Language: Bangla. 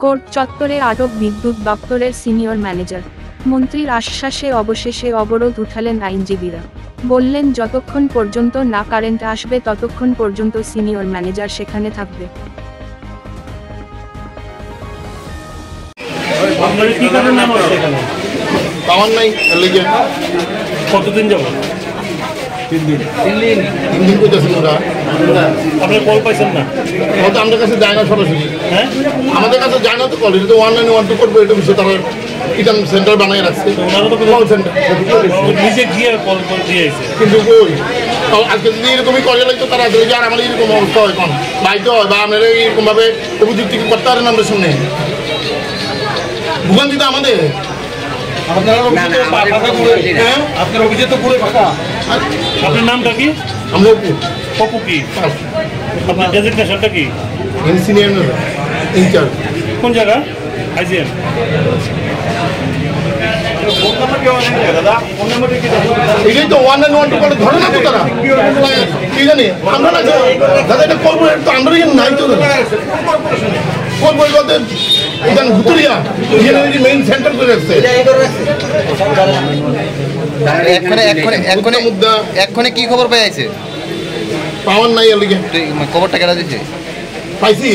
কোর্ট চত্বরে আটক বিদ্যুৎ দপ্তরের সিনিয়র ম্যানেজার। মন্ত্রীর আশ্বাসে অবশেষে অবরোধ উঠালেন আইনজীবীরা। বললেন যতক্ষণ পর্যন্ত না কারেন্ট আসবে ততক্ষণ পর্যন্ত সিনিয়র ম্যানেজার সেখানে থাকবে। আপনার কি কারণে নাম আছে এখানে? পাওয়ার নাই লেগে কতদিন যাব? 3 দিন করতেছেন ওরা। আপনার কল পাইছেন না? হয়তো আমাদের কাছে যায় না সরাসরি, হ্যাঁ, আমাদের কাছে যায় না তো কল। এটা তো 191 করবো, এটা বিষয়ে তারা ইটান সেন্টার বানিয়ে রাখছে, তো ওনারা তো কল সেন্টার। নিজে গিয়ে কল দিয়ে এসে কিন্তু কই আজকে যদি এরকমই করে লাগতো তারা আসলে আর আমার এরকম অবস্থা হয় কম বাইতে হয়, বা আপনারা এরকমভাবে উপযুক্তি করতে পারেন আমাদের সামনে ভুগান দিতে আমাদের। আপনার অভিযোগ তো পুরো ফাঁকা। আপনার নামটা কি? আমরা পপু কি? আপনার ডেজিগনেশনটা কি? Senior in-charge. কোন জায়গা? আইজিএম। এটাই তো 191 করে ধরে না তো তারা, কি জানি আমরা না দাদা এটা করবো, তো আমরা নাই তো করবো এটা ভুতুরিয়া মেইন সেন্টার করে রাখছে। এক্ষণে কি খবর পেয়েছে? পাওয়ার নাই এর লিগে খবরটা কেনা দিচ্ছে পাইছি।